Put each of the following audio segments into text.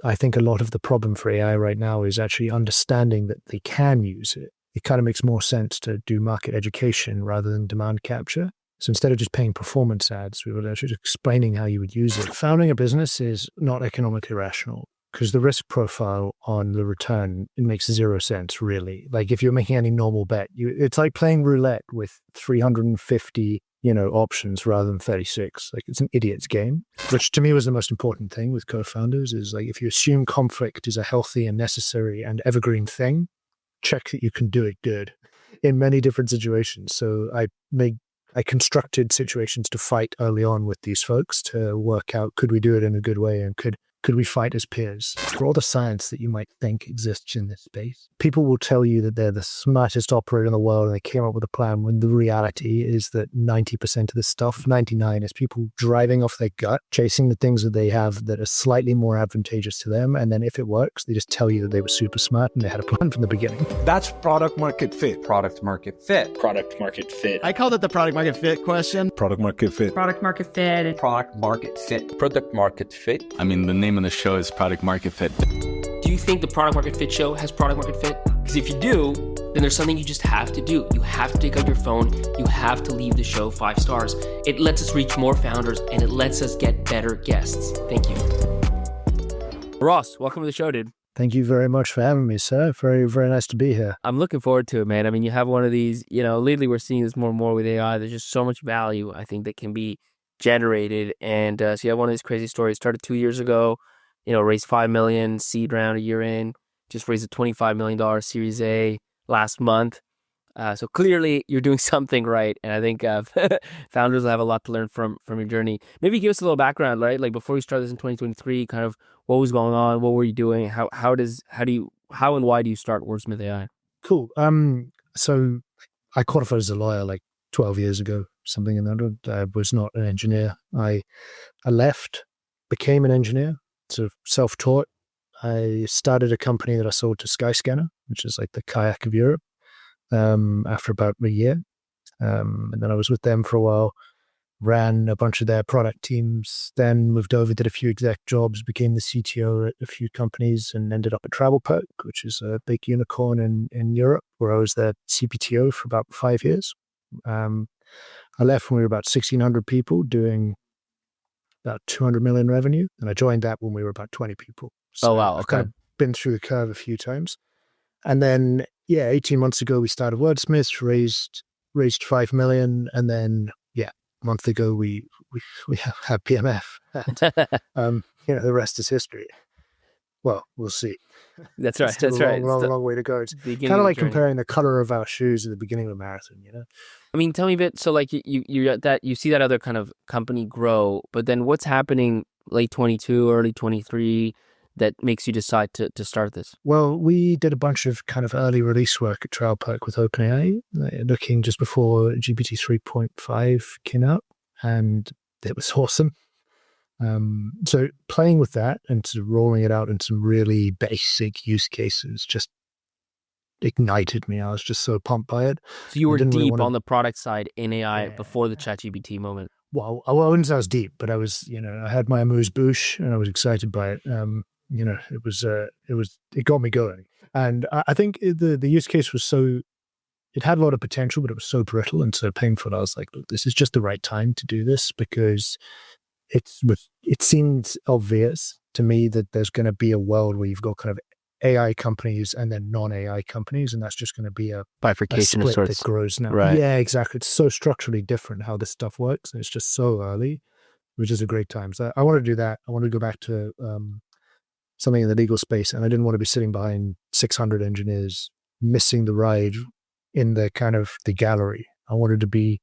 I think a lot of the problem for AI right now is actually understanding that they can use it. It kind of makes more sense to do market education rather than demand capture. So instead of just paying performance ads, we were actually explaining how you would use it. Founding a business is not economically rational because the risk profile on the return, it makes zero sense, really. Like if you're making any normal bet, it's like playing roulette with 350 options rather than 36. Like it's an idiot's game, which to me was the most important thing with co-founders is like, if you assume conflict is a healthy and necessary and evergreen thing, check that you can do it good in many different situations. So I constructed situations to fight early on with these folks to work out, could we do it in a good way and could we fight as peers? For all the science that you might think exists in this space, people will tell you that they're the smartest operator in the world and they came up with a plan when the reality is that 90% of the stuff, 99, is people driving off their gut, chasing the things that they have that are slightly more advantageous to them. And then if it works, they just tell you that they were super smart and they had a plan from the beginning. That's product market fit. Product market fit. Product market fit. I called it the product market fit question. Product market fit. Product market fit. Product market fit. Product market fit. I mean, the name of the show is Product Market Fit. Do you think the Product Market Fit show has product market fit? Because if you do, then there's something you just have to do. You have to take out your phone. You have to leave the show 5 stars. It lets us reach more founders and it lets us get better guests. Thank you. Ross, welcome to the show, dude. Thank you very much for having me, sir. Very, very nice to be here. I'm looking forward to it, man. I mean, you have one of these, lately we're seeing this more and more with AI. There's just so much value, I think, that can be generated. And so you have one of these crazy stories. Started 2 years ago, raised $5 million, seed round a year in, just raised a $25 million Series A last month. So clearly you're doing something right. And I think founders will have a lot to learn from your journey. Maybe give us a little background, right? Like before you started this in 2023, kind of what was going on? What were you doing? How and why do you start Wordsmith AI? Cool. So I qualified as a lawyer like 12 years ago, something in that. I was not an engineer. I left, became an engineer, sort of self-taught. I started a company that I sold to Skyscanner, which is like the kayak of Europe, after about a year. And then I was with them for a while, ran a bunch of their product teams, then moved over, did a few exec jobs, became the CTO at a few companies, and ended up at TravelPerk, which is a big unicorn in Europe, where I was their CPTO for about 5 years. I left when we were about 1,600 people doing about 200 million revenue. And I joined that when we were about 20 people. So oh, wow. Okay. I've kind of been through the curve a few times. And then, 18 months ago, we started Wordsmith, raised 5 million. And then, a month ago, we have PMF. And, the rest is history. Well, we'll see. That's right. That's right. Long way to go. It's kind of like comparing the color of our shoes at the beginning of a marathon, I mean, tell me a bit. So like you see that other kind of company grow, but then what's happening late 22, early 23 that makes you decide to start this? Well, we did a bunch of kind of early release work at TravelPerk with OpenAI, looking just before GPT 3.5 came out, and it was awesome. So playing with that and sort of rolling it out in some really basic use cases just ignited me. I was just so pumped by it. So you were deep on the product side in AI before the ChatGPT moment. Well, I wouldn't say I was deep, but I was, I had my amuse bouche and I was excited by it. It got me going. And I think the use case was it had a lot of potential, but it was so brittle and so painful. I was like, look, this is just the right time to do this, because it seems obvious to me that there's going to be a world where you've got kind of AI companies and then non-AI companies, and that's just going to be a bifurcation of sorts that grows now. Right. Yeah, exactly. It's so structurally different how this stuff works, and it's just so early, which is a great time. So I want to do that. I want to go back to something in the legal space, and I didn't want to be sitting behind 600 engineers missing the ride in the kind of the gallery. I wanted to be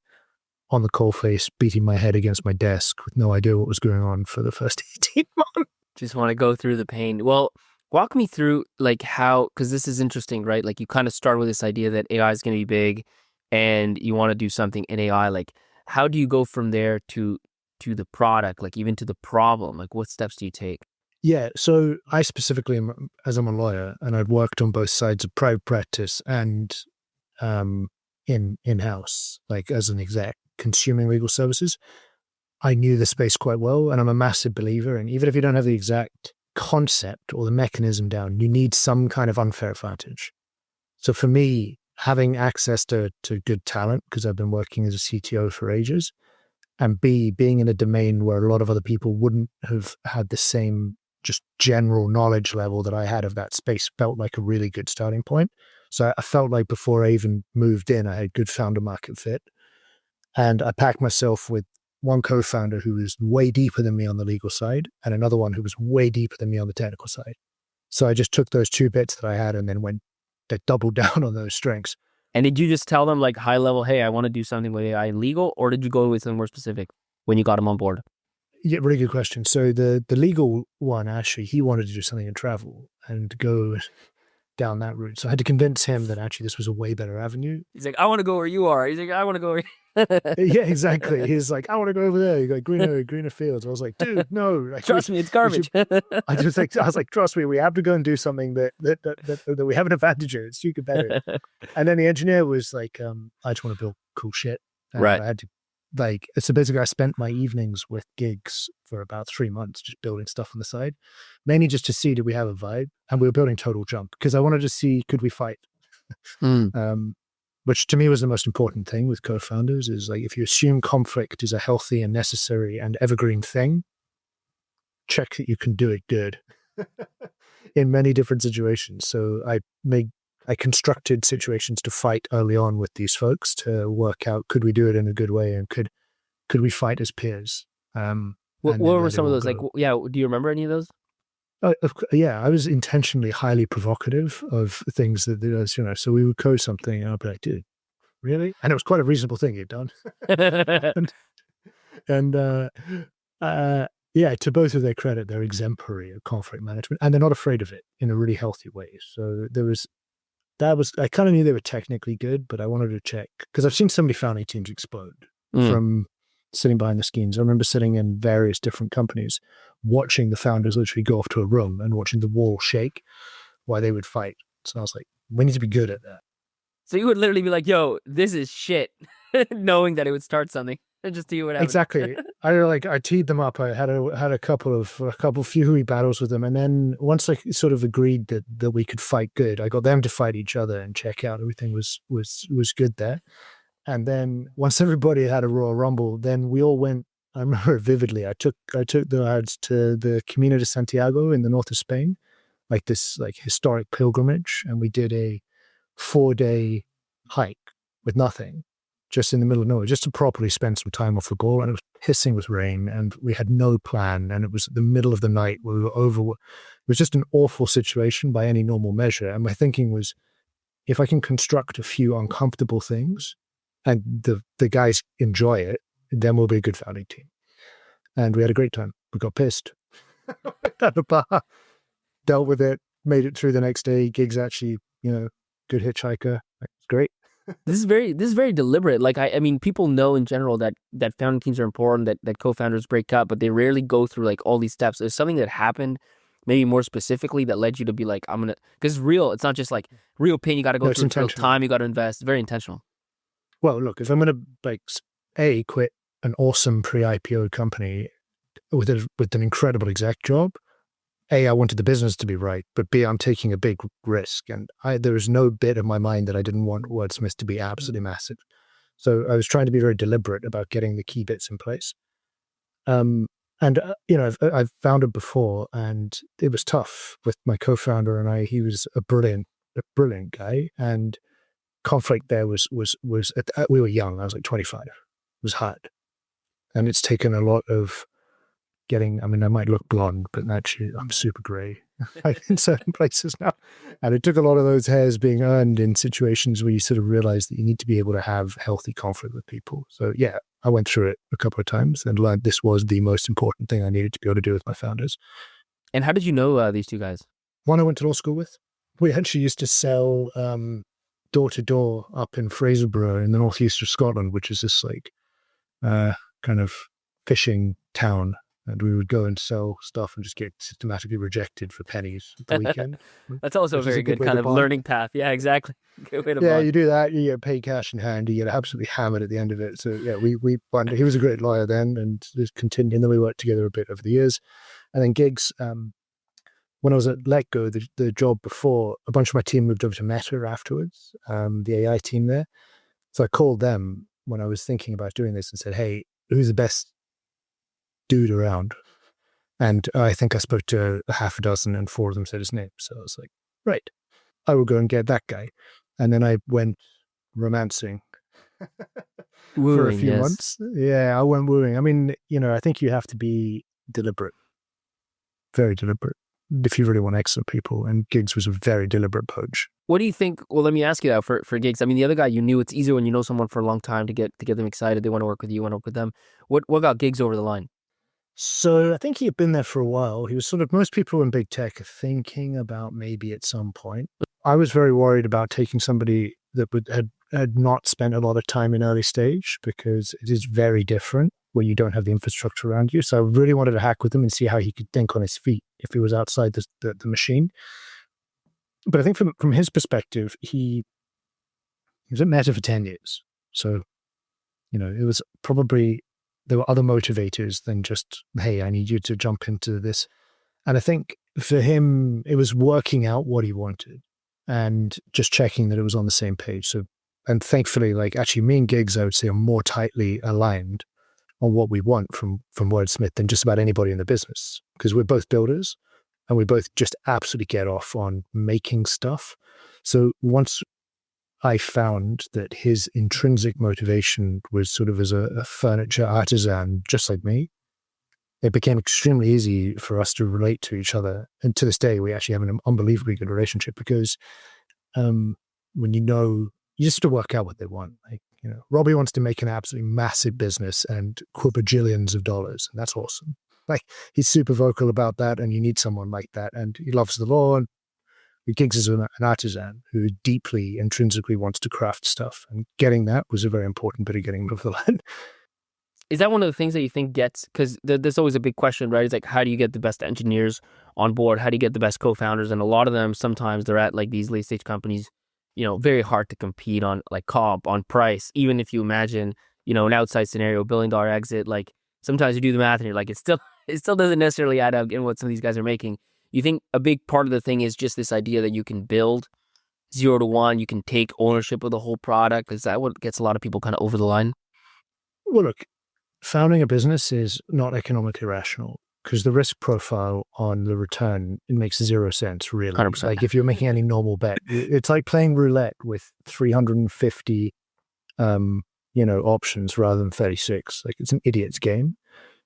on the coalface, beating my head against my desk with no idea what was going on for the first 18 months. Just want to go through the pain. Well, walk me through like how, because this is interesting, right? Like you kind of start with this idea that AI is going to be big and you want to do something in AI. Like how do you go from there to the product, like even to the problem? Like what steps do you take? Yeah, so I specifically, as I'm a lawyer, and I'd worked on both sides of private practice and in-house, like as an exec, consuming legal services, I knew the space quite well, and I'm a massive believer. And even if you don't have the exact concept or the mechanism down, you need some kind of unfair advantage. So for me, having access to good talent, because I've been working as a CTO for ages, and B, being in a domain where a lot of other people wouldn't have had the same just general knowledge level that I had of that space, felt like a really good starting point. So I felt like before I even moved in, I had good founder market fit. And I packed myself with one co-founder who was way deeper than me on the legal side and another one who was way deeper than me on the technical side. So I just took those two bits that I had and then doubled down on those strengths. And did you just tell them like high level, hey, I want to do something with AI legal, or did you go with something more specific when you got them on board? Yeah, really good question. So the legal one, actually, he wanted to do something in travel and go down that route. So I had to convince him that actually this was a way better avenue. He's like, I want to go where you are. He's like, I want to go where Yeah, exactly. He's like, I want to go over there. You got greener fields. I was like, dude, no. Like, trust me, it's garbage. I was like, trust me, we have to go and do something that we have an advantage in. It's too competitive. And then the engineer was like, I just want to build cool shit. And Right. I had to so basically I spent my evenings with gigs for about 3 months, just building stuff on the side, mainly just to see, did we have a vibe? And we were building Total Jump because I wanted to see, could we fight? Which to me was the most important thing with co-founders is like, if you assume conflict is a healthy and necessary and evergreen thing, check that you can do it good in many different situations. So I constructed situations to fight early on with these folks to work out, could we do it in a good way? And could we fight as peers? What were some of those? Like, yeah, do you remember any of those? Yeah, I was intentionally highly provocative of things that, so we would code something and I'd be like, dude, really? And it was quite a reasonable thing he'd done. Yeah, to both of their credit, they're exemplary at conflict management and they're not afraid of it in a really healthy way. So I kind of knew they were technically good, but I wanted to check because I've seen so many founding teams explode from sitting behind the scenes. I remember sitting in various different companies, watching the founders literally go off to a room and watching the wall shake while they would fight. So I was like, we need to be good at that. So you would literally be like, yo, this is shit, knowing that it would start something. And just see what happens. Exactly. I teed them up. I had a couple few battles with them, and then once I sort of agreed that we could fight good, I got them to fight each other and check out everything was good there. And then once everybody had a Royal Rumble, then we all went. I remember it vividly. I took the lads to the Camino de Santiago in the north of Spain, like this historic pilgrimage, and we did a 4-day hike with nothing. Just in the middle of nowhere, just to properly spend some time off the ball. And it was pissing with rain and we had no plan. And it was the middle of the night. We were it was just an awful situation by any normal measure. And my thinking was, if I can construct a few uncomfortable things and the guys enjoy it, then we'll be a good founding team. And we had a great time. We got pissed. At the bar, dealt with it, made it through the next day. Gigs actually, good hitchhiker. It's great. This is very deliberate. Like I mean, people know in general that founding teams are important, that co-founders break up, but they rarely go through like all these steps. There's something that happened, maybe more specifically, that led you to be like, because it's real. It's not just like real pain you got to go through, real time you got to invest. It's very intentional. Well, look, if I'm going to quit an awesome pre-IPO company with an incredible exec job, I wanted the business to be right, but B, I'm taking a big risk. And there was no bit of my mind that I didn't want Wordsmith to be absolutely massive. So I was trying to be very deliberate about getting the key bits in place. I've founded before and it was tough with my co-founder and I. He was a brilliant guy. And conflict there was we were young. I was like 25. It was hard. And it's taken a lot of I might look blonde, but actually I'm super gray in certain places now. And it took a lot of those hairs being earned in situations where you sort of realize that you need to be able to have healthy conflict with people. So yeah, I went through it a couple of times and learned this was the most important thing I needed to be able to do with my founders. And how did you know these two guys? One I went to law school with. We actually used to sell door to door up in Fraserburgh in the northeast of Scotland, which is this kind of fishing town. And we would go and sell stuff and just get systematically rejected for pennies at the weekend. That's also a very good kind of learning path. Yeah, exactly. Good way to bond. You do that, you get paid cash in hand, you get absolutely hammered at the end of it. So yeah, we bonded. He was a great lawyer then and just continued. And then we worked together a bit over the years. And then gigs, when I was at Letgo, the job before, a bunch of my team moved over to Meta afterwards, the AI team there. So I called them when I was thinking about doing this and said, hey, who's the best dude around? And I think I spoke to a half a dozen and 4 of them said his name. So I was like, right, I will go and get that guy. And then I went romancing for a Wooing, few yes. months. Yeah, I went wooing. I mean, I think you have to be deliberate, very deliberate, if you really want excellent people. And gigs was a very deliberate approach. What do you think? Well, let me ask you that for gigs. I mean, the other guy, you knew it's easier when you know someone for a long time to get them excited. They want to work with you, want to work with them. What got gigs over the line? So I think he had been there for a while. He was sort of, most people in big tech are thinking about maybe at some point. I was very worried about taking somebody that had not spent a lot of time in early stage, because it is very different when you don't have the infrastructure around you. So I really wanted to hack with him and see how he could think on his feet if he was outside the machine. But I think from his perspective, he was at Meta for 10 years. So, it was probably, there were other motivators than just, hey, I need you to jump into this. And I think for him, it was working out what he wanted and just checking that it was on the same page. So, and thankfully, like actually me and Gigs, I would say, are more tightly aligned on what we want from Wordsmith than just about anybody in the business, because we're both builders and we both just absolutely get off on making stuff. So once I found that his intrinsic motivation was sort of as a furniture artisan, just like me, it became extremely easy for us to relate to each other. And to this day, we actually have an unbelievably good relationship, because when you just have to work out what they want. Like, Robbie wants to make an absolutely massive business and quadrillions of dollars, and that's awesome. Like, he's super vocal about that, and you need someone like that. And he loves the law, and Gigs is an artisan who deeply, intrinsically wants to craft stuff. And getting that was a very important bit of getting him over the line. Is that one of the things that you think gets, because there's always a big question, right? It's like, how do you get the best engineers on board? How do you get the best co-founders? And a lot of them, sometimes they're at like these late stage companies, very hard to compete on like comp, on price. Even if you imagine, an outside scenario, $1 billion exit, like sometimes you do the math and you're like, it still doesn't necessarily add up in what some of these guys are making. You think a big part of the thing is just this idea that you can build 0 to 1, you can take ownership of the whole product? Is that what gets a lot of people kind of over the line? Well, look, founding a business is not economically rational, because the risk profile on the return, it makes 0 sense, really. 100%. Like if you're making any normal bet, it's like playing roulette with 350, options rather than 36. Like, it's an idiot's game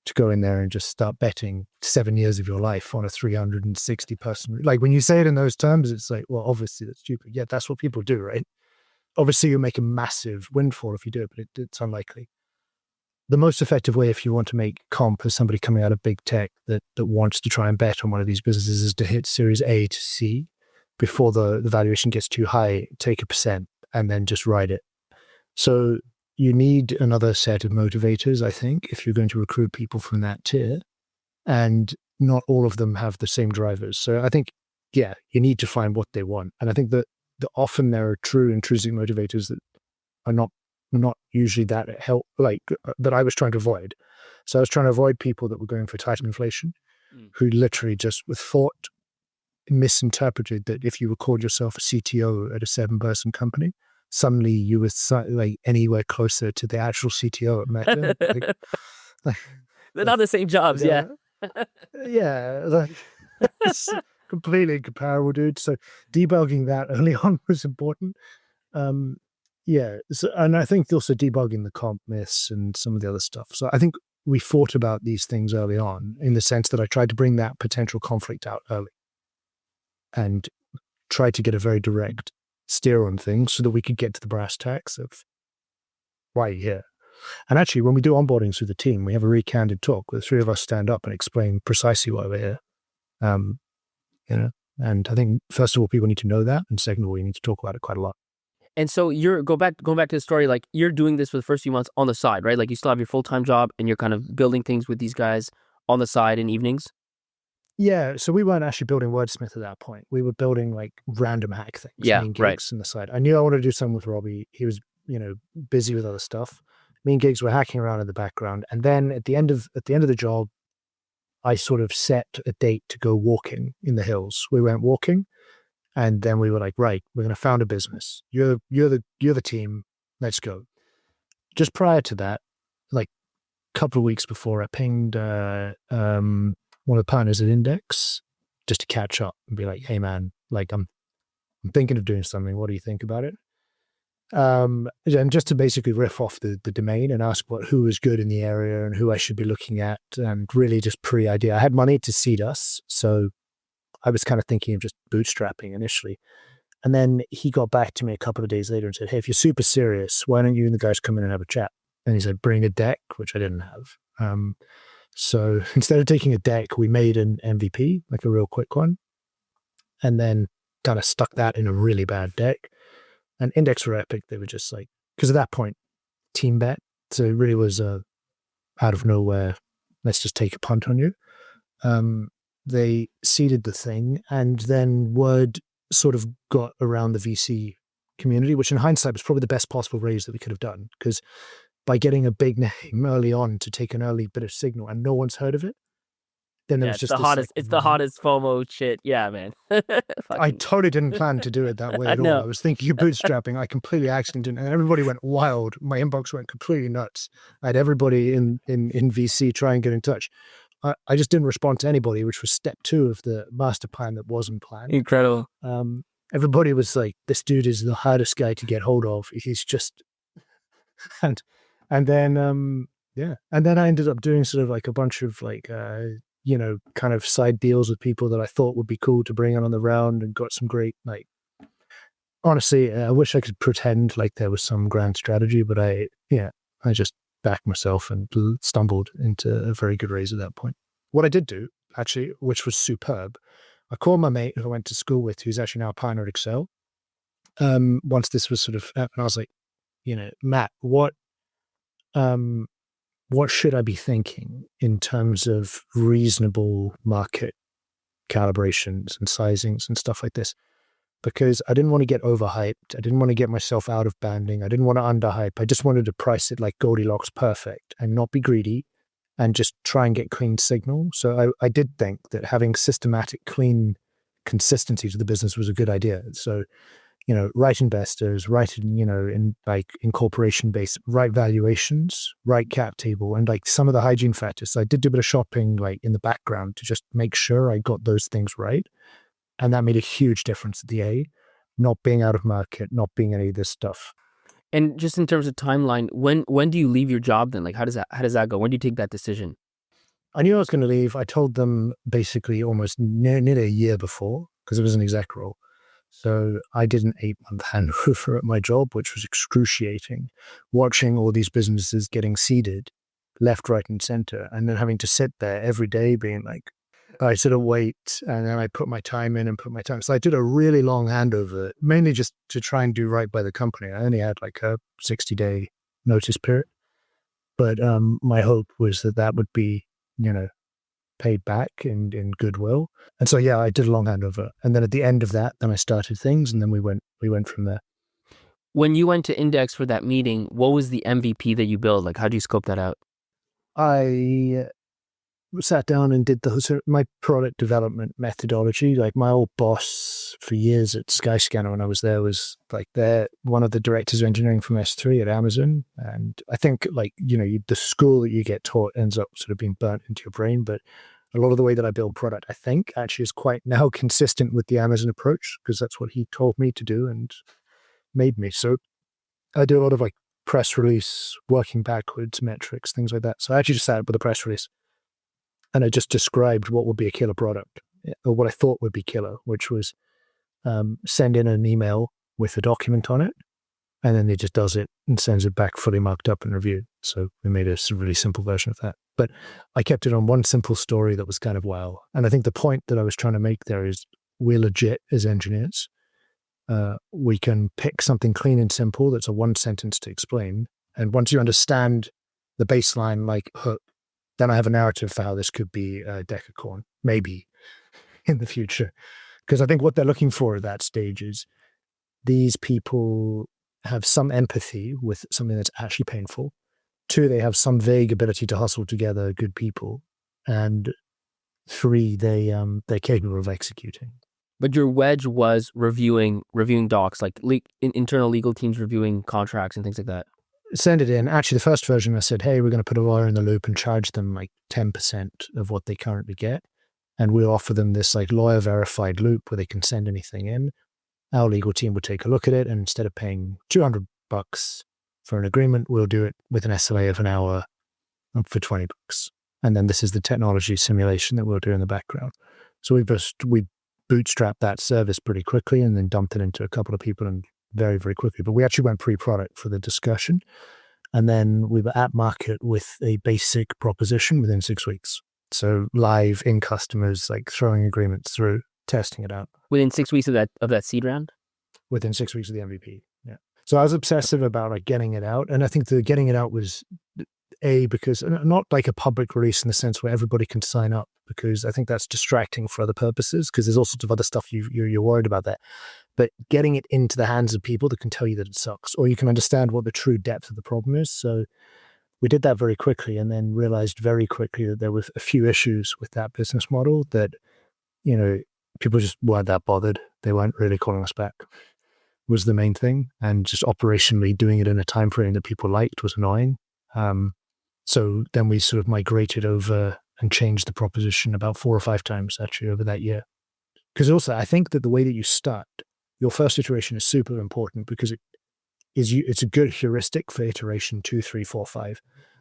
to go in there and just start betting 7 years of your life on a 360 person. Like, when you say it in those terms, it's like, well, obviously that's stupid. Yeah, that's what people do, right? Obviously you make a massive windfall if you do it, but it's unlikely. The most effective way, if you want to make comp as somebody coming out of big tech that wants to try and bet on one of these businesses, is to hit Series A to C before the valuation gets too high, take a percent, and then just ride it. So you need another set of motivators, I think, if you're going to recruit people from that tier. And not all of them have the same drivers. So I think, yeah, you need to find what they want. And I think that often there are true intrinsic motivators that are not usually that that I was trying to avoid. So I was trying to avoid people that were going for title inflation, who literally just with thought misinterpreted that if you called yourself a CTO at a 7-person company, suddenly you were like anywhere closer to the actual CTO at Meta. They're not the same jobs, yeah. Yeah, it's completely incomparable, dude. So debugging that early on was important. Yeah, so, and I think also debugging the comp myths and some of the other stuff. So I think we fought about these things early on, in the sense that I tried to bring that potential conflict out early and try to get a very direct steer on things so that we could get to the brass tacks of why you're here. And actually, when we do onboardings with the team, we have a really candid talk where the 3 of us stand up and explain precisely why we're here. And I think, first of all, people need to know that. And second of all, you need to talk about it quite a lot. And so you're going back to the story, like you're doing this for the first few months on the side, right? Like you still have your full-time job and you're kind of building things with these guys on the side in evenings. Yeah, so we weren't actually building Wordsmith at that point. We were building like random hack things, Yeah, gigs right. on the side. I knew I wanted to do something with Robbie. He was, busy with other stuff. Me and Gigs were hacking around in the background. And then at the end of the job, I sort of set a date to go walking in the hills. We went walking, and then we were like, right, we're going to found a business. You're the team. Let's go. Just prior to that, like a couple of weeks before, I pinged one of the partners at Index just to catch up and be like, hey man, like I'm thinking of doing something. What do you think about it? And just to basically riff off the domain and ask who was good in the area and who I should be looking at, and really just pre-idea. I had money to seed us, so I was kind of thinking of just bootstrapping initially. And then he got back to me a couple of days later and said, hey, if you're super serious, why don't you and the guys come in and have a chat? And he said, bring a deck, which I didn't have. So instead of taking a deck, we made an MVP, like a real quick one, and then kind of stuck that in a really bad deck. And Index were epic. They were just like, because at that point, team bet. So it really was out of nowhere, let's just take a punt on you. They seeded the thing, and then word sort of got around the VC community, which in hindsight was probably the best possible raise that we could have done. Because by getting a big name early on to take an early bit of signal and no one's heard of it, then there was just the hottest. It's the hottest FOMO shit. Yeah, man. I totally didn't plan to do it that way at all. No. I was thinking of bootstrapping. I completely accidentally, and everybody went wild. My inbox went completely nuts. I had everybody in VC try and get in touch. I just didn't respond to anybody, which was step 2 of the master plan that wasn't planned. Incredible. Everybody was like, this dude is the hardest guy to get hold of. He's just, and then, yeah. And then I ended up doing sort of like a bunch of like, kind of side deals with people that I thought would be cool to bring on the round, and got some great, like, honestly, I wish I could pretend like there was some grand strategy, but I just backed myself and stumbled into a very good raise at that point. What I did do, actually, which was superb, I called my mate who I went to school with, who's actually now a partner at Excel. Once this was sort of, and I was like, Matt, what should I be thinking in terms of reasonable market calibrations and sizings and stuff like this? Because I didn't want to get overhyped. I didn't want to get myself out of banding. I didn't want to underhype. I just wanted to price it like Goldilocks perfect and not be greedy and just try and get clean signal. So I did think that having systematic, clean consistency to the business was a good idea. So, right investors, right, in like incorporation based, right valuations, right cap table, and like some of the hygiene factors. So I did do a bit of shopping like in the background to just make sure I got those things right. And that made a huge difference at the A, not being out of market, not being any of this stuff. And just in terms of timeline, when do you leave your job then? Like, how does that go? When do you take that decision? I knew I was going to leave. I told them basically almost nearly a year before, because it was an exec role. So I did an 8-month handover at my job, which was excruciating, watching all these businesses getting seeded left, right, and center, and then having to sit there every day being like, I sort of wait, and then I put my time in and put my time. So I did a really long handover, mainly just to try and do right by the company. I only had like a 60-day notice period. But my hope was that would be, paid back in goodwill. And so, yeah, I did a long handover. And then at the end of that, then I started things, and then we went from there. When you went to Index for that meeting, what was the MVP that you built? Like, how do you scope that out? I sat down and did my product development methodology. Like my old boss for years at Skyscanner when I was there was like one of the directors of engineering from S3 at Amazon. And I think like, the school that you get taught ends up sort of being burnt into your brain. But a lot of the way that I build product, I think actually is quite now consistent with the Amazon approach, because that's what he told me to do and made me. So I do a lot of like press release, working backwards, metrics, things like that. So I actually just sat up with a press release, and I just described what would be a killer product, or what I thought would be killer, which was send in an email with a document on it, and then it just does it and sends it back fully marked up and reviewed. So we made a really simple version of that. But I kept it on one simple story that was kind of wow. And I think the point that I was trying to make there is we're legit as engineers. We can pick something clean and simple that's a one sentence to explain. And once you understand the baseline like hook, then I have a narrative for how this could be a decacorn, maybe in the future. Because I think what they're looking for at that stage is these people have some empathy with something that's actually painful. 2, they have some vague ability to hustle together good people. And 3 they're capable of executing. But your wedge was reviewing docs, like internal legal teams reviewing contracts and things like that. Send it in. Actually, the first version I said, hey, we're going to put a lawyer in the loop and charge them like 10% of what they currently get. And we'll offer them this like lawyer verified loop where they can send anything in. Our legal team would take a look at it, and instead of paying $200 for an agreement, we'll do it with an SLA of an hour for $20. And then this is the technology simulation that we'll do in the background. So we bootstrapped that service pretty quickly and then dumped it into a couple of people and very, very quickly. But we actually went pre-product for the discussion. And then we were at market with a basic proposition within 6 weeks. So live in customers, like throwing agreements through, testing it out. Within 6 weeks of that seed round? Within 6 weeks of the MVP, yeah. So I was obsessive about like getting it out. And I think the getting it out was because not like a public release in the sense where everybody can sign up, because I think that's distracting for other purposes, because there's all sorts of other stuff you're worried about that. But getting it into the hands of people that can tell you that it sucks, or you can understand what the true depth of the problem is. So we did that very quickly, and then realized very quickly that there were a few issues with that business model that, people just weren't that bothered. They weren't really calling us back, was the main thing. And just operationally doing it in a time frame that people liked was annoying. So then we sort of migrated over and changed the proposition about 4 or 5 times actually over that year. Because also I think that the way that you start, your first iteration is super important, because it's a good heuristic for iteration 2, 3, 4, 5.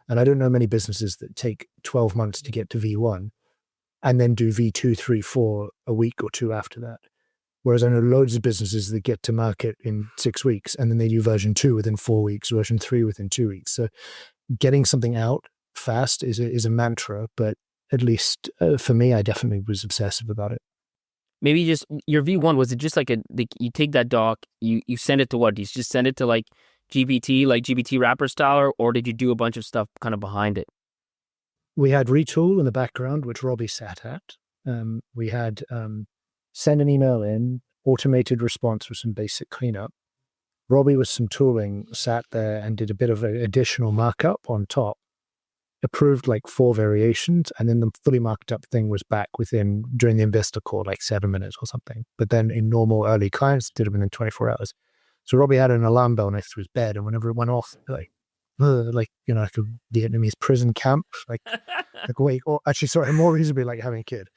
And I don't know many businesses that take 12 months to get to V1 and then do V2, 3, 4 a week or 2 after that. Whereas I know loads of businesses that get to market in 6 weeks and then they do version 2 within 4 weeks, version 3 within 2 weeks. So getting something out fast is a mantra, but at least for me, I definitely was obsessive about it. Maybe just your V1, was it just like you take that doc, you send it to what? Do you just send it to like GPT wrapper style, or did you do a bunch of stuff kind of behind it? We had Retool in the background, which Robbie sat at. We had send an email in, automated response with some basic cleanup. Robbie with some tooling sat there and did a bit of additional markup on top, approved like 4 variations, and then the fully marked up thing was back during the investor call, like 7 minutes or something. But then in normal early clients, did it within 24 hours. So Robbie had an alarm bell next to his bed, and whenever it went off, like a Vietnamese prison camp, like wait, or actually, sorry, more reasonably like having a kid.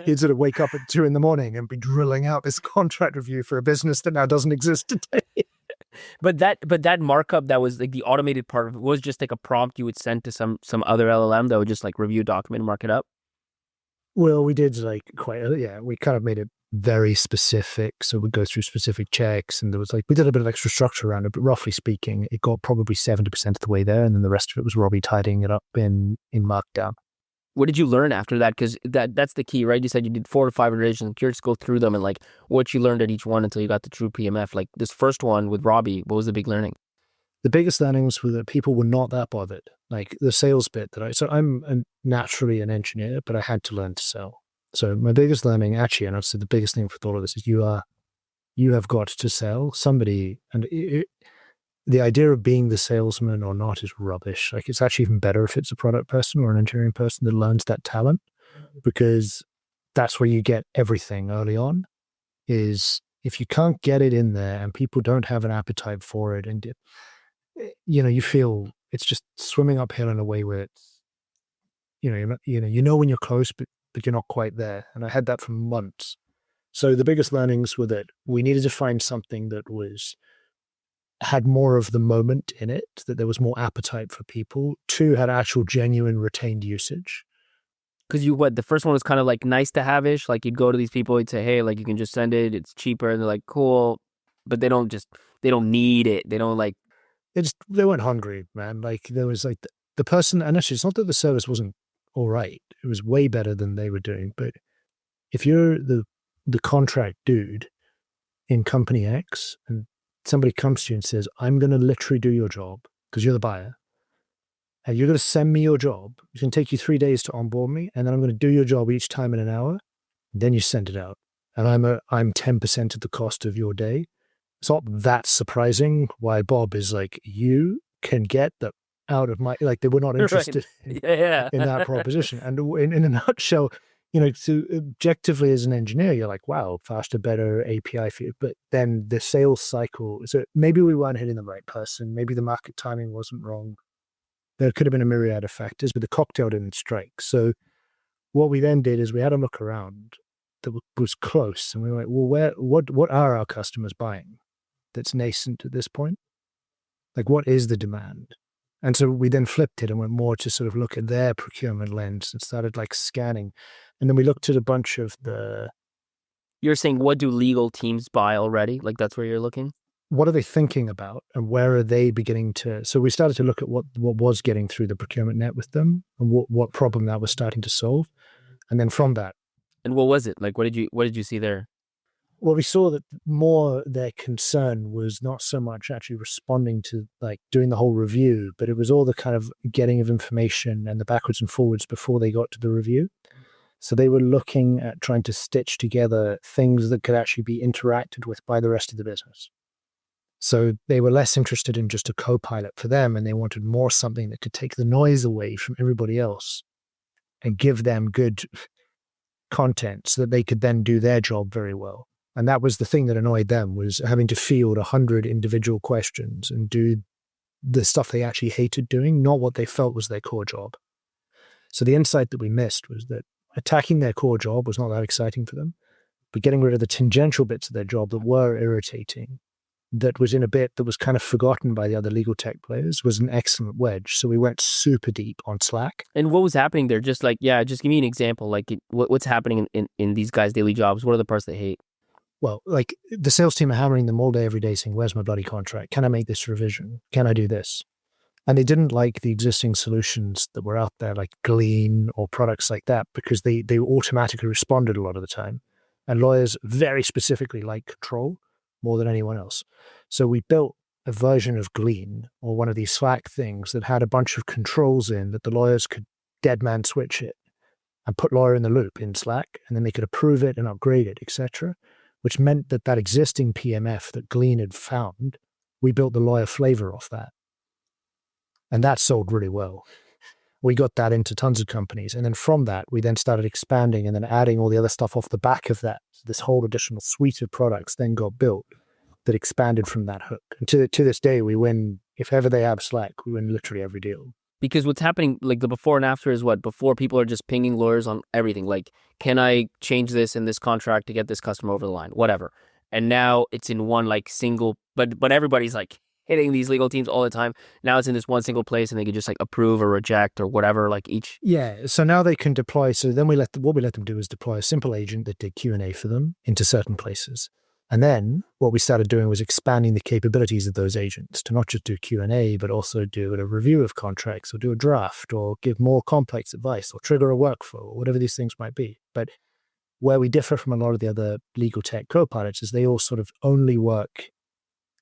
He'd sort of wake up at 2 a.m. and be drilling out this contract review for a business that now doesn't exist today. But that markup that was like the automated part of it was just like a prompt you would send to some other LLM that would just like review a document and mark it up. Well, we did like we kind of made it very specific. So we'd go through specific checks, and there was we did a bit of extra structure around it, but roughly speaking, it got probably 70% of the way there. And then the rest of it was Robbie tidying it up in Markdown. What did you learn after that? Because that's the key, right? You said you did 4 to 5 iterations. I'm curious to go through them and like what you learned at each one until you got the true PMF. Like this first one with Robbie, what was the big learning? The biggest learnings were that people were not that bothered. Like the sales bit so I'm naturally an engineer, but I had to learn to sell. So my biggest learning actually, and I'd say the biggest thing for all of this is you have got to sell somebody. And the idea of being the salesman or not is rubbish. Like it's actually even better if it's a product person or an engineering person that learns that talent, because that's where you get everything early on. Is if you can't get it in there and people don't have an appetite for it, and you feel it's just swimming uphill in a way where it's when you're close, but you're not quite there. And I had that for months. So the biggest learnings were that we needed to find something that had more of the moment in it, that there was more appetite for people. 2, had actual genuine retained usage. Because the first one was kind of like nice to have-ish. Like you'd go to these people, you'd say, hey, like you can just send it, it's cheaper. And they're like, cool. But they don't need it. They don't like. They weren't hungry, man. Like there was like the person, and actually it's not that the service wasn't all right. It was way better than they were doing. But if you're the contract dude in company X and somebody comes to you and says, I'm going to literally do your job because you're the buyer, and you're going to send me your job. It's going to take you 3 days to onboard me, and then I'm going to do your job each time in an hour. Then you send it out, and I'm 10% of the cost of your day. It's not that surprising why Bob is like, you can get the out of my, like they were not interested Yeah. in that proposition. And in a nutshell, so objectively as an engineer, you're like, wow, faster, better API for you. But then the sales cycle, so maybe we weren't hitting the right person. Maybe the market timing wasn't wrong. There could have been a myriad of factors, but the cocktail didn't strike. So what we then did is we had a look around that was close. And we were like, well, what are our customers buying that's nascent at this point? Like, what is the demand? And so we then flipped it and went more to sort of look at their procurement lens and started like scanning. And then we looked at a bunch of You're saying, what do legal teams buy already? Like, that's where you're looking? what are they thinking about and where are they beginning to, so we started to look at what was getting through the procurement net with them and what problem that was starting to solve. And then from that, And what was it? Like, what did you see there? well, we saw that more their concern was not so much actually responding to like doing the whole review, but it was all the kind of getting of information and the backwards and forwards before they got to the review. So they were looking at trying to stitch together things that could actually be interacted with by the rest of the business. So they were less interested in just a co-pilot for them, and they wanted more something that could take the noise away from everybody else and give them good content so that they could then do their job very well. And that was the thing that annoyed them, was having to field 100 individual questions and do the stuff they actually hated doing, not what they felt was their core job. So the insight that we missed was that attacking their core job was not that exciting for them, but getting rid of the tangential bits of their job that were irritating, that was in a bit that was kind of forgotten by the other legal tech players, was an excellent wedge. So we went super deep on Slack. And what was happening there? Just like, just give me an example. Like, what's happening in these guys' daily jobs? What are the parts they hate? Well, like the sales team are hammering them all day, every day saying, where's my bloody contract? Can I make this revision? Can I do this? And they didn't like the existing solutions that were out there, like Glean or products like that, because they automatically responded a lot of the time. And lawyers very specifically like control more than anyone else. So we built a version of Glean or one of these Slack things that had a bunch of controls in that the lawyers could dead man switch it and put lawyer in the loop in Slack, and then they could approve it and upgrade it, etc. Which meant that existing PMF that Glean had found, we built the lawyer flavor off that. And that sold really well. We got that into tons of companies. And then from that, we then started expanding and then adding all the other stuff off the back of that. So this whole additional suite of products then got built that expanded from that hook. And to this day, we win, if ever they have Slack, we win literally every deal. Because what's happening, like the before and after is what? Before, people are just pinging lawyers on everything. Like, can I change this in this contract to get this customer over the line? Whatever. And now it's in one like single, but everybody's like hitting these legal teams all the time. Now it's in this one single place and they can just like approve or reject or whatever, like each. Yeah. So now they can deploy. So then what we let them do is deploy a simple agent that did Q&A for them into certain places. And then what we started doing was expanding the capabilities of those agents to not just do Q&A, but also do a review of contracts or do a draft or give more complex advice or trigger a workflow or whatever these things might be. But where we differ from a lot of the other legal tech co-pilots is they all sort of only work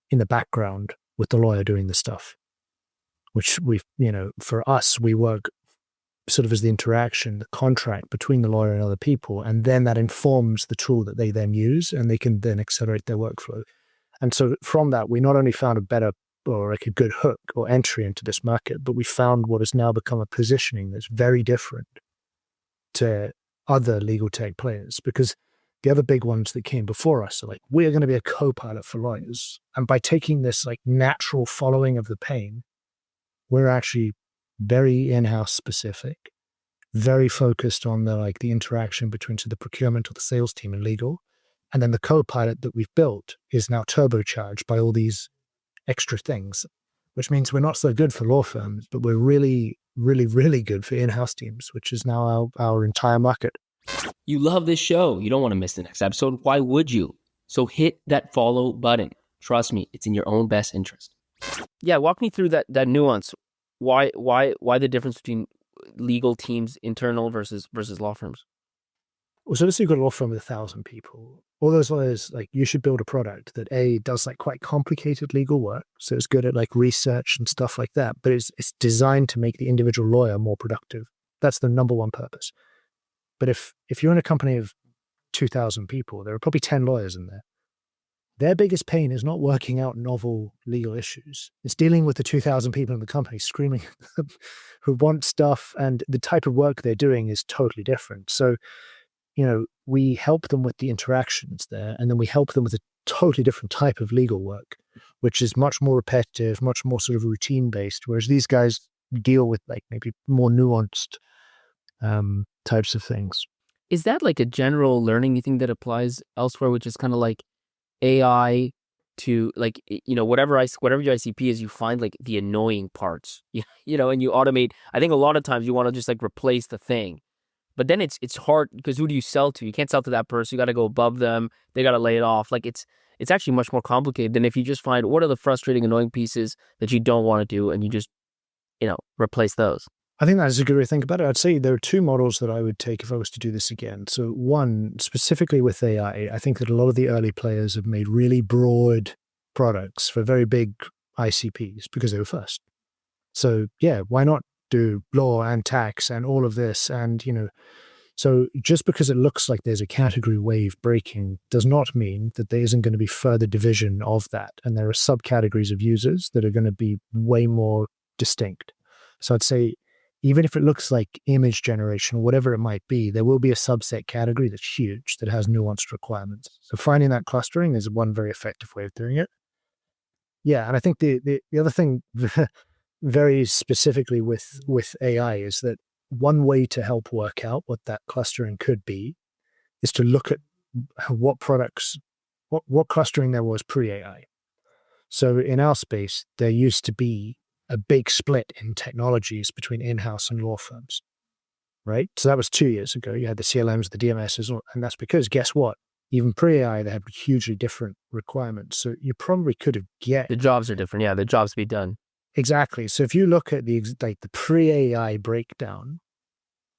in the background with the lawyer doing the stuff, which for us, we work sort of as the interaction, the contract between the lawyer and other people, and then that informs the tool that they then use, and they can then accelerate their workflow. And so from that, we not only found a better or like a good hook or entry into this market, but we found what has now become a positioning that's very different to other legal tech players, because the other big ones that came before us are like, we're going to be a co-pilot for lawyers. And by taking this like natural following of the pain, we're actually very in-house specific, very focused on the interaction between the procurement or the sales team and legal. And then the co-pilot that we've built is now turbocharged by all these extra things, which means we're not so good for law firms, but we're really, really, really good for in-house teams, which is now our entire market. You love this show. You don't want to miss the next episode. Why would you? So hit that follow button. Trust me, it's in your own best interest. Yeah, walk me through that nuance. Why the difference between legal teams, internal versus law firms? Well, so let's say you've got a law firm with 1,000 people. All those lawyers, you should build a product that does quite complicated legal work. So it's good at research and stuff like that, but it's designed to make the individual lawyer more productive. That's the number one purpose. But if you're in a company of 2,000 people, there are probably 10 lawyers in there. Their biggest pain is not working out novel legal issues. It's dealing with the 2,000 people in the company screaming at them who want stuff, and the type of work they're doing is totally different. So, we help them with the interactions there, and then we help them with a totally different type of legal work, which is much more repetitive, much more sort of routine-based, whereas these guys deal with like maybe more nuanced types of things. Is that like a general learning you think that applies elsewhere, which is kind of like AI to like, whatever your ICP is, you find like the annoying parts, and you automate. I think a lot of times you want to just like replace the thing, but then it's hard because who do you sell to? You can't sell to that person. You got to go above them. They got to lay it off. Like it's actually much more complicated than if you just find what are the frustrating, annoying pieces that you don't want to do, and you just, replace those. I think that is a good way to think about it. I'd say there are two models that I would take if I was to do this again. So one, specifically with AI, I think that a lot of the early players have made really broad products for very big ICPs because they were first. So yeah, why not do law and tax and all of this? And, so just because it looks like there's a category wave breaking does not mean that there isn't going to be further division of that. And there are subcategories of users that are going to be way more distinct. So I'd say, even if it looks like image generation or whatever it might be, there will be a subset category that's huge, that has nuanced requirements. So finding that clustering is one very effective way of doing it. Yeah, and I think the other thing very specifically with AI is that one way to help work out what that clustering could be is to look at what products, what clustering there was pre-AI. So in our space, there used to be a big split in technologies between in-house and law firms, right? So that was 2 years ago. You had the CLMs, the DMSs, and that's because, guess what? Even pre-AI, they had hugely different requirements. So you probably could have The jobs are different. Yeah, the jobs to be done. Exactly. So if you look at the pre-AI breakdown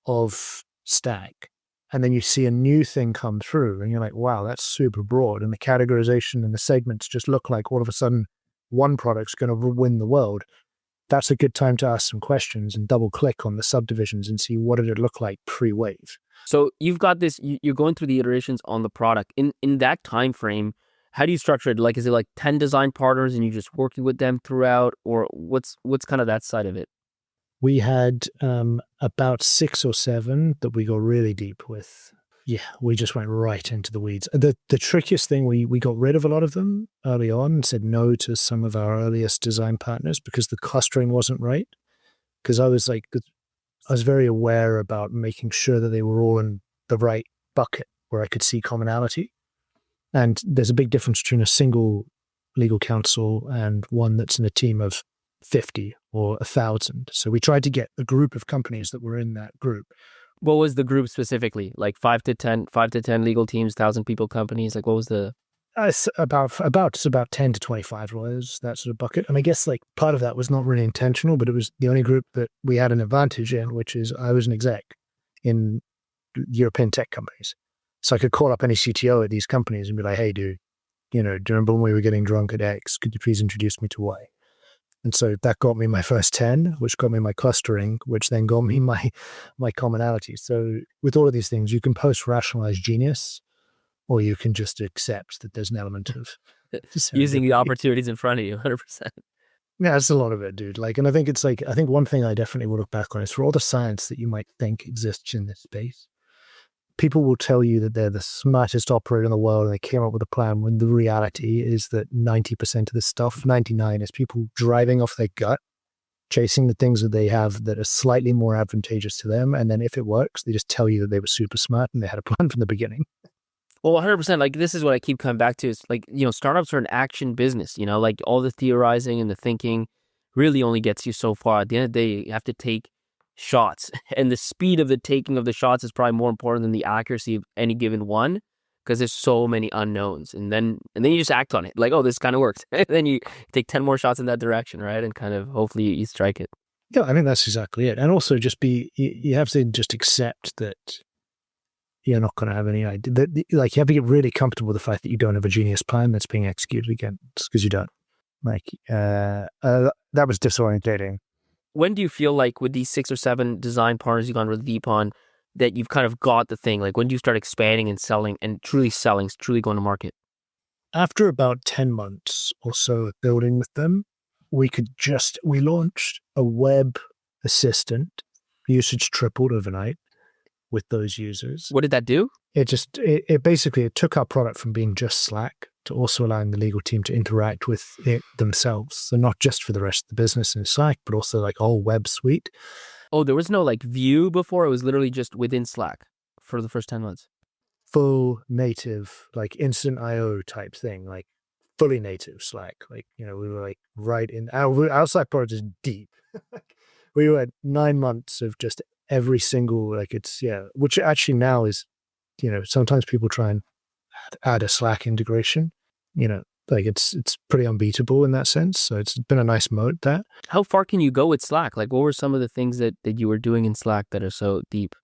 of stack, and then you see a new thing come through, and you're like, wow, that's super broad. And the categorization and the segments just look like all of a sudden one product's going to win the world. That's a good time to ask some questions and double click on the subdivisions and see what did it look like pre-wave. So you've got this, you're going through the iterations on the product. In that time frame, how do you structure it? Like, is it like 10 design partners and you're just working with them throughout, or what's kind of that side of it? We had about 6 or 7 that we got really deep with. Yeah, we just went right into the weeds. The trickiest thing, we got rid of a lot of them early on and said no to some of our earliest design partners because the clustering wasn't right. Because I was very aware about making sure that they were all in the right bucket where I could see commonality. And there's a big difference between a single legal counsel and one that's in a team of 50 or 1,000. So we tried to get a group of companies that were in that group. What was the group specifically? Like 5 to 10 legal teams, 1,000 people companies? Like what was the... It's about 10 to 25 lawyers, that sort of bucket. And I guess like part of that was not really intentional, but it was the only group that we had an advantage in, which is I was an exec in European tech companies. So I could call up any CTO at these companies and be like, hey, dude, do you remember when we were getting drunk at X? Could you please introduce me to Y? And so that got me my first 10, which got me my clustering, which then got me my commonality. So with all of these things, you can post-rationalize genius, or you can just accept that there's an element of using the opportunities in front of you, 100%. Yeah, that's a lot of it, dude. And I think I think one thing I definitely will look back on is for all the science that you might think exists in this space, people will tell you that they're the smartest operator in the world and they came up with a plan, when the reality is that 90% of this stuff, 99, is people driving off their gut, chasing the things that they have that are slightly more advantageous to them. And then if it works, they just tell you that they were super smart and they had a plan from the beginning. Well, 100%. Like, this is what I keep coming back to is like, startups are an action business, like all the theorizing and the thinking really only gets you so far. At the end of the day, you have to take shots, and the speed of the taking of the shots is probably more important than the accuracy of any given one, because there's so many unknowns. And then you just act on it. Like, oh, this kind of works. And then you take 10 more shots in that direction, right? And kind of hopefully you strike it. Yeah, I think that's exactly it. And also you have to just accept that you're not going to have any idea. You have to get really comfortable with the fact that you don't have a genius plan that's being executed against, because you don't. That was disorientating. When do you feel like with these 6 or 7 design partners you've gone really deep on that you've kind of got the thing? Like, when do you start expanding and selling and truly going to market? After about 10 months or so of building with them, we launched a web assistant. Usage tripled overnight with those users. What did that do? It basically took our product from being just Slack to also allowing the legal team to interact with it themselves. So not just for the rest of the business in Slack, but also like a whole web suite. Oh, there was no like view before. It was literally just within Slack for the first 10 months. Full native, like instant IO type thing, like fully native Slack. Like, we were like right in our Slack product is deep. We were at 9 months of just every single, which actually now is, sometimes people try and add a Slack integration, like it's pretty unbeatable in that sense. So it's been a nice moat that. How far can you go with Slack? Like, what were some of the things that you were doing in Slack that are so deep?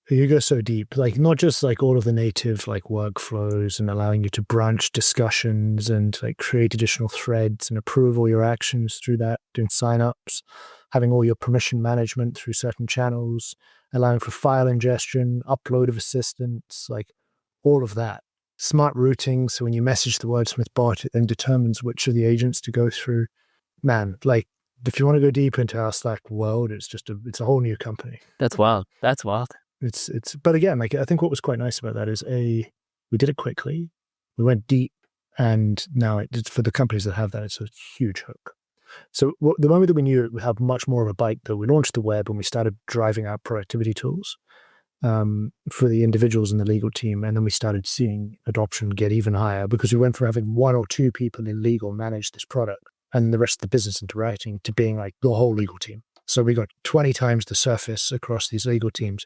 You go so deep, like not just like all of the native like workflows and allowing you to branch discussions and like create additional threads and approve all your actions through that, doing signups, having all your permission management through certain channels, allowing for file ingestion, upload of assistants, like all of that. Smart routing, so when you message the Wordsmith bot, it then determines which of the agents to go through. Man, like if you want to go deep into our Slack world, it's a whole new company. That's wild. That's wild. But again, like I think what was quite nice about that is we did it quickly, we went deep, and now for the companies that have that, it's a huge hook. So the moment that we knew it would have much more of a bite, though, we launched the web and we started driving out productivity tools for the individuals in the legal team, and then we started seeing adoption get even higher because we went from having 1 or 2 people in legal manage this product and the rest of the business interacting to being like the whole legal team. So we got 20 times the surface across these legal teams.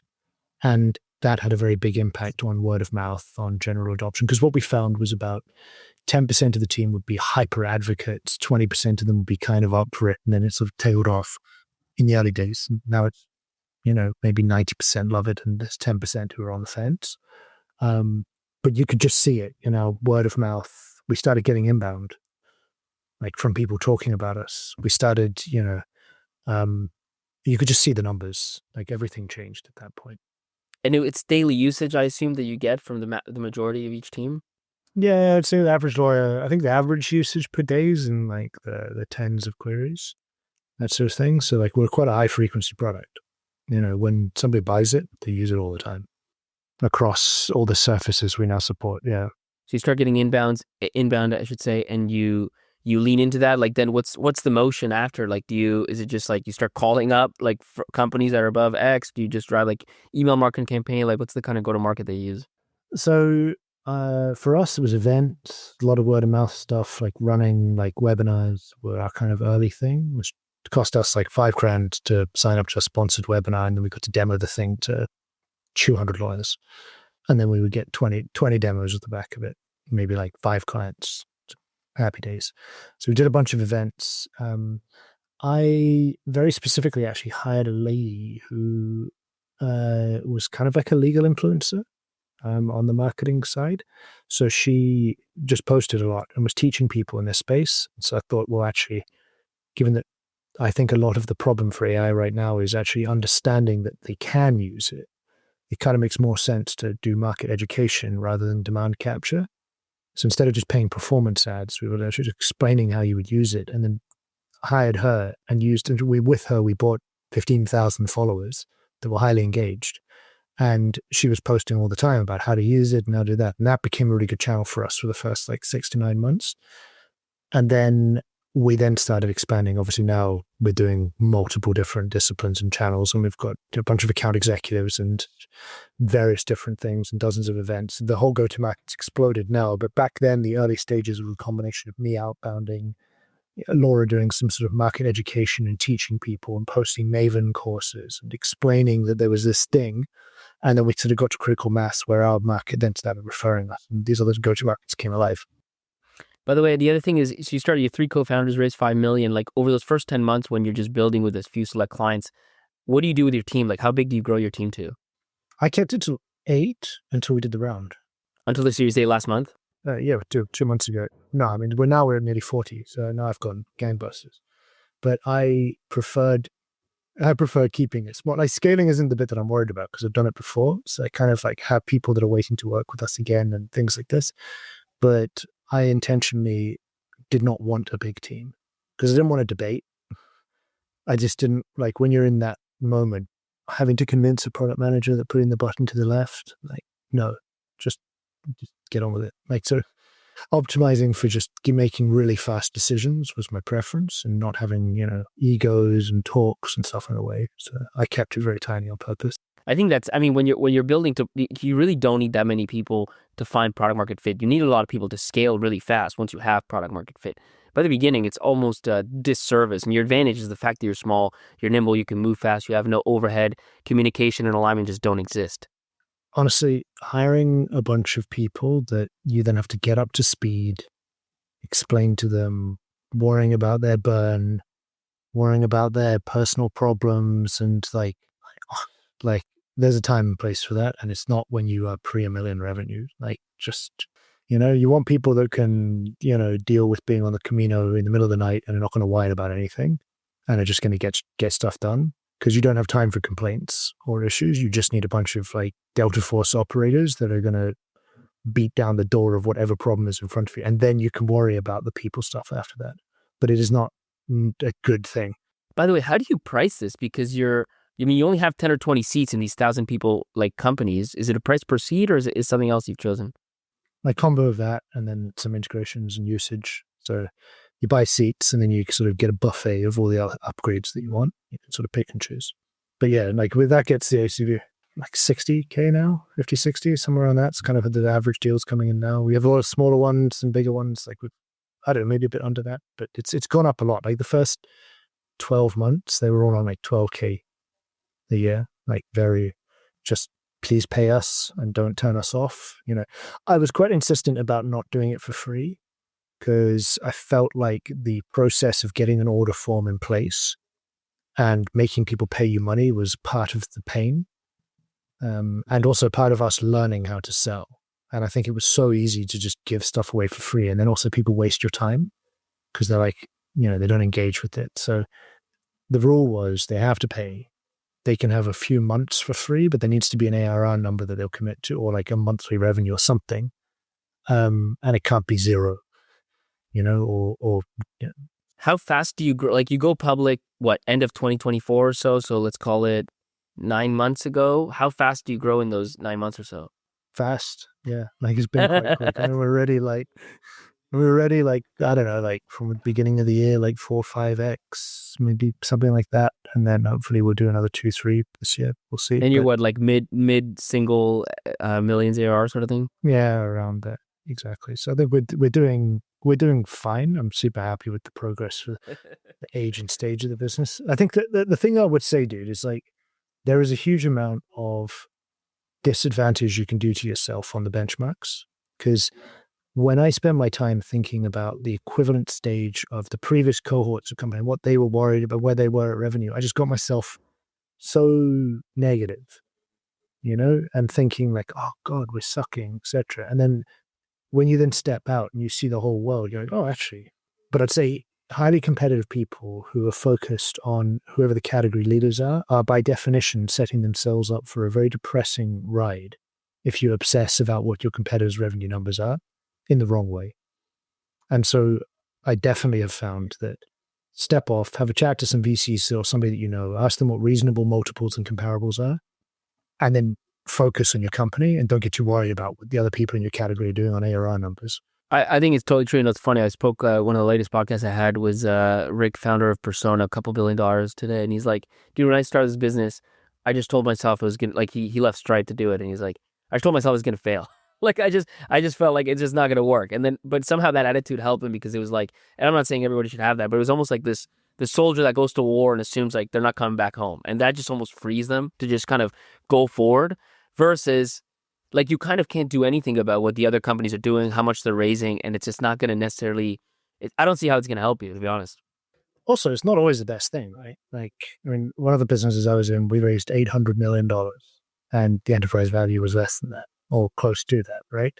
And that had a very big impact on word of mouth, on general adoption. Because what we found was about 10% of the team would be hyper advocates, 20% of them would be kind of up for it, and then it sort of tailed off in the early days. Now it's, maybe 90% love it, and there's 10% who are on the fence. But you could just see it, word of mouth. We started getting inbound, like from people talking about us. We started, you could just see the numbers, like everything changed at that point. And it's daily usage, I assume, that you get from the majority of each team? Yeah, I'd say the average lawyer, I think the average usage per day is in like the tens of queries, that sort of thing. So like we're quite a high frequency product. When somebody buys it, they use it all the time across all the surfaces we now support. Yeah. So you start getting inbound, I should say, and you lean into that. Like then what's the motion after? Like is it just like you start calling up like companies that are above X? Do you just drive like email marketing campaign? Like what's the kind of go to market they use? So for us, it was events, a lot of word of mouth stuff, like running like webinars were our kind of early thing, which cost us like $5,000 to sign up to a sponsored webinar. And then we got to demo the thing to 200 lawyers. And then we would get 20 demos at the back of it, maybe like 5 clients. Happy days. So we did a bunch of events. I very specifically actually hired a lady who was kind of like a legal influencer on the marketing side. So she just posted a lot and was teaching people in this space. So I thought, well, actually, given that I think a lot of the problem for AI right now is actually understanding that they can use it, it kind of makes more sense to do market education rather than demand capture. So instead of just paying performance ads, we were actually just explaining how you would use it, and then hired her and we bought 15,000 followers that were highly engaged. And she was posting all the time about how to use it and how to do that. And that became a really good channel for us for the first like 6 to 9 months. And then we then started expanding. Obviously now we're doing multiple different disciplines and channels, and we've got a bunch of account executives and various different things and dozens of events. The whole go-to-market's exploded now, but back then the early stages were a combination of me outbounding, Laura doing some sort of market education and teaching people and posting Maven courses and explaining that there was this thing. And then we sort of got to critical mass where our market then started referring us, and these other go-to-markets came alive. By the way, the other thing is, so you started, your 3 co-founders raised $5 million. Like over those first 10 months when you're just building with a few select clients, what do you do with your team? Like how big do you grow your team to? I kept it to 8 until we did the round. Until the Series A last month? Yeah, 2 months ago. No, I mean, we're at nearly 40, so now I've gone gangbusters. But I preferred keeping it small. Like scaling isn't the bit that I'm worried about because I've done it before. So I kind of like have people that are waiting to work with us again and things like this. But I intentionally did not want a big team because I didn't want to debate. I just didn't like when you're in that moment, having to convince a product manager that putting the button to the left, like, no, just get on with it. Like, so optimizing for just making really fast decisions was my preference and not having, egos and talks and stuff in the way. So I kept it very tiny on purpose. I think that's, I mean, when you're building you really don't need that many people to find product market fit. You need a lot of people to scale really fast once you have product market fit. By the beginning, it's almost a disservice. And your advantage is the fact that you're small, you're nimble, you can move fast, you have no overhead, communication and alignment just don't exist. Honestly, hiring a bunch of people that you then have to get up to speed, explain to them, worrying about their burn, worrying about their personal problems, and like there's a time and place for that, and it's not when you are pre-1 million revenue. Like, just, you want people that can, deal with being on the Camino in the middle of the night and are not going to whine about anything and are just going to get stuff done, because you don't have time for complaints or issues. You just need a bunch of like Delta Force operators that are going to beat down the door of whatever problem is in front of you, and then you can worry about the people stuff after that. But it is not a good thing. By the way, how do you price this? Because you only have 10 or 20 seats in these 1,000 people like companies. Is it a price per seat or is it something else you've chosen? Like combo of that and then some integrations and usage. So you buy seats and then you sort of get a buffet of all the other upgrades that you want. You can sort of pick and choose. But yeah, like with that gets the ACV like 60K now, 50, 60, somewhere around that. It's kind of the average deals coming in now. We have a lot of smaller ones and bigger ones. Like I don't know, maybe a bit under that, but it's gone up a lot. Like the first 12 months, they were all on like 12K a year, like very just please pay us and don't turn us off. I was quite insistent about not doing it for free because I felt like the process of getting an order form in place and making people pay you money was part of the pain, and also part of us learning how to sell. And I think it was so easy to just give stuff away for free, and then also people waste your time because they're like, they don't engage with it. So the rule was they have to pay. They can have a few months for free, but there needs to be an ARR number that they'll commit to, or like a monthly revenue or something. And it can't be zero, or. How fast do you grow? Like you go public, end of 2024 or so? So let's call it 9 months ago. How fast do you grow in those 9 months or so? Fast. Yeah. Like it's been quite quick. And we're already like, I don't know, like from the beginning of the year, like 4 or 5x, maybe something like that. And then hopefully we'll do another 2, 3 this year. We'll see. And you're like mid single millions ARR sort of thing? Yeah, around that. Exactly. So I think we're doing fine. I'm super happy with the progress for the age and stage of the business. I think that the thing I would say, dude, is like there is a huge amount of disadvantage you can do to yourself on the benchmarks, because when I spend my time thinking about the equivalent stage of the previous cohorts of company, what they were worried about, where they were at revenue, I just got myself so negative, and thinking like, oh God, we're sucking, etc. And then when you then step out and you see the whole world, you're like, oh, actually. But I'd say highly competitive people who are focused on whoever the category leaders are by definition setting themselves up for a very depressing ride if you obsess about what your competitors' revenue numbers are in the wrong way. And so I definitely have found that step off, have a chat to some VCs or somebody that ask them what reasonable multiples and comparables are, and then focus on your company and don't get too worried about what the other people in your category are doing on ARR numbers. I think it's totally true. And it's funny. I spoke, one of the latest podcasts I had was Rick, founder of Persona, a couple $2 billion today. And he's like, dude, when I started this business, I just told myself it was going to, like, he left Stripe to do it. And he's like, I just told myself it was going to fail. Like, I just felt like it's just not going to work. And then, but somehow that attitude helped him because it was like, and I'm not saying everybody should have that, but it was almost like the soldier that goes to war and assumes like they're not coming back home. And that just almost frees them to just kind of go forward versus like you kind of can't do anything about what the other companies are doing, how much they're raising, and it's just not going to necessarily, I don't see how it's going to help you, to be honest. Also, it's not always the best thing, right? Like, I mean, one of the businesses I was in, we raised $800 million and the enterprise value was less than that or close to that, right?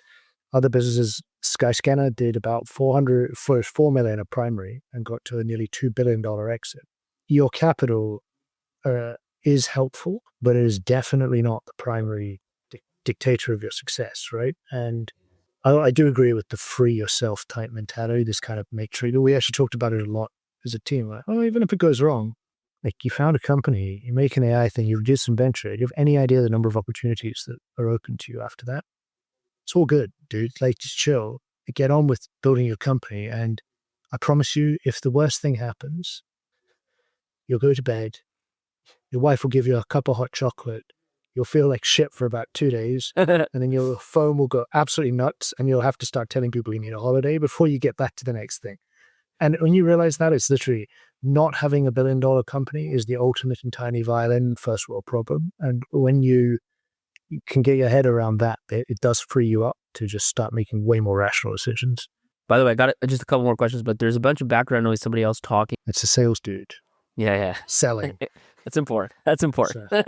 Other businesses, Skyscanner did about 4 million of primary and got to a nearly $2 billion exit. Your capital is helpful, but it is definitely not the primary dictator of your success, right? And I do agree with the free yourself type mentality, this kind of matrix. We actually talked about it a lot as a team. Like, oh, even if it goes wrong, like you found a company, you make an AI thing, you reduce some venture, do you have any idea the number of opportunities that are open to you after that? It's all good, dude. Like, just chill. Get on with building your company. And I promise you, if the worst thing happens, you'll go to bed, your wife will give you a cup of hot chocolate, you'll feel like shit for about 2 days, and then your phone will go absolutely nuts, and you'll have to start telling people you need a holiday before you get back to the next thing. And when you realize that, it's literally not having a $1 billion company is the ultimate and tiny violin first world problem. And when you can get your head around that, it does free you up to just start making way more rational decisions. By the way, I got just a couple more questions, but there's a bunch of background noise, somebody else talking. It's a sales dude. Yeah. Selling. That's important. That's important. So,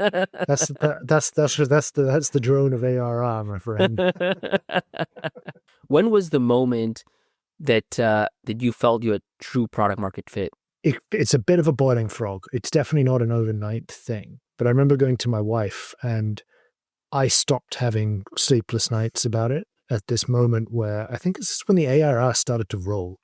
that's the drone of ARR, my friend. When was the moment that you felt you had true product market fit? It's a bit of a boiling frog. It's definitely not an overnight thing. But I remember going to my wife and I stopped having sleepless nights about it at this moment where I think this is when the ARR started to roll,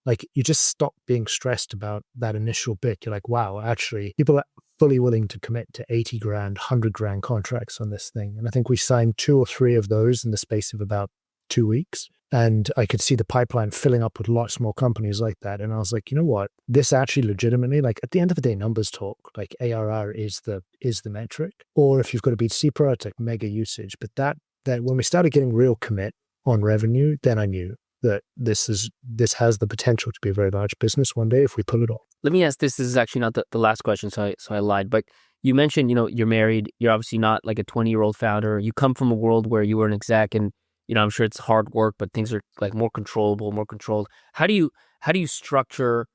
like you just stop being stressed about that initial bit. You're like, wow, actually people are fully willing to commit to 80 grand, 100 grand contracts on this thing. And I think we signed 2 or 3 of those in the space of about 2 weeks. And I could see the pipeline filling up with lots more companies like that. And I was like, you know what? This actually legitimately, like at the end of the day, numbers talk. Like ARR is the metric. Or if you've got a B2C product, like mega usage. But that when we started getting real commit on revenue, then I knew that this has the potential to be a very large business one day if we pull it off. Let me ask this. This is actually not the last question, so I lied. But you mentioned, you're married. You're obviously not like a 20-year-old founder. You come from a world where you were an exec and I'm sure it's hard work, but things are like more controllable, more controlled. How do you structure,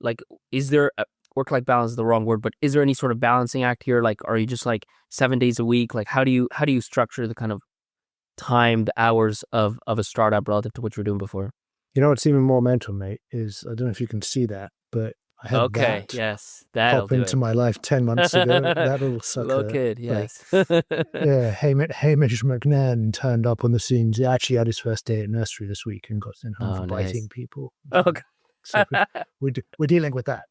like, is there work-life balance is the wrong word, but is there any sort of balancing act here? Like, are you just like 7 days a week? Like, how do you structure the kind of time, the hours of a startup relative to what you were doing before? What's even more mental, mate, is I don't know if you can see that, but I had that yes, that'll pop into my life 10 months ago. That little sucker. Little kid, yes. Yeah, Hamish McNai turned up on the scenes. He actually had his first day at nursery this week and got sent home for biting people. Okay. So we're dealing with that.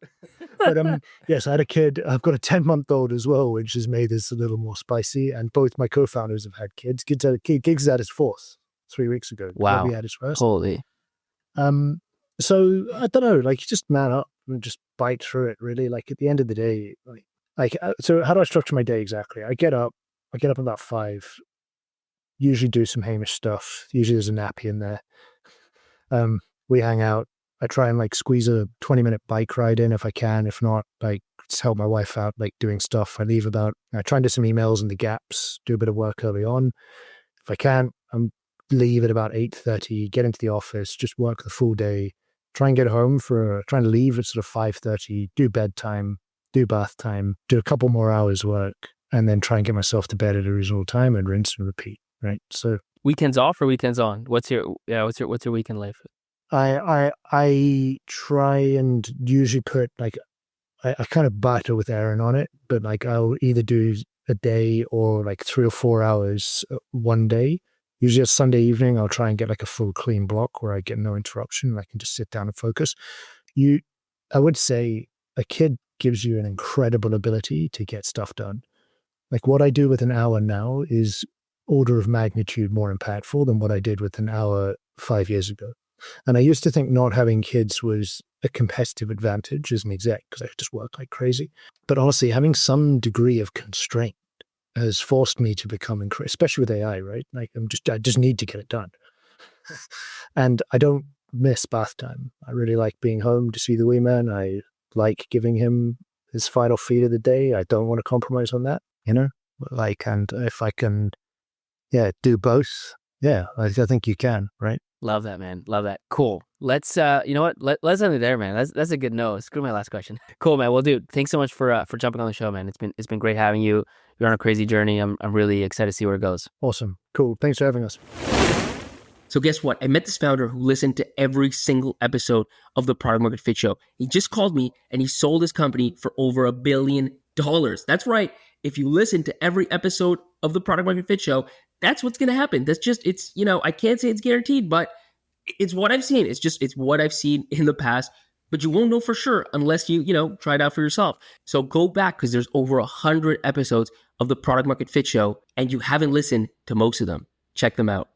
But yes, I had a kid. I've got a 10-month-old as well, which has made this a little more spicy. And both my co-founders have had kids. Gigs had his 4th 3 weeks ago. Wow. Bobby had his first. Holy. So I don't know, like you just man up and just bite through it really. Like at the end of the day, so how do I structure my day exactly? I get up about 5, usually do some Hamish stuff. Usually there's a nappy in there. We hang out. I try and like squeeze a 20-minute bike ride in if I can. If not, like just help my wife out, like doing stuff. I try and do some emails in the gaps, do a bit of work early on. If I can, leave at about 8:30, get into the office, just work the full day, try and get home trying to leave at sort of 5:30, do bedtime, do bath time, do a couple more hours work, and then try and get myself to bed at a reasonable time and rinse and repeat, right? So weekends off or weekends on? What's your weekend life? I try and usually put like, I kind of battle with Aaron on it, but like I'll either do a day or like 3 or 4 hours one day. Usually a Sunday evening, I'll try and get like a full clean block where I get no interruption and I can just sit down and focus. I would say a kid gives you an incredible ability to get stuff done. Like what I do with an hour now is order of magnitude more impactful than what I did with an hour 5 years ago. And I used to think not having kids was a competitive advantage as an exec because I just work like crazy. But honestly, having some degree of constraint has forced me to become, especially with AI, right? Like I just need to get it done. And I don't miss bath time. I really like being home to see the wee man. I like giving him his final feed of the day. I don't want to compromise on that, like, and if I can, do both. Yeah, I think you can, right? Love that, man. Love that. Cool. Let's you know what? Let's end it there, man. That's a good note. Screw my last question. Cool, man. Well, dude, thanks so much for jumping on the show, man. It's been great having you. You're on a crazy journey. I'm really excited to see where it goes. Awesome. Cool. Thanks for having us. So guess what? I met this founder who listened to every single episode of the Product Market Fit Show. He just called me and he sold his company for over $1 billion. That's right. If you listen to every episode of the Product Market Fit Show, that's what's going to happen. That's just, it's, I can't say it's guaranteed, but it's what I've seen. It's what I've seen in the past, but you won't know for sure unless you try it out for yourself. So go back, because there's over 100 episodes of the Product Market Fit Show, and you haven't listened to most of them. Check them out.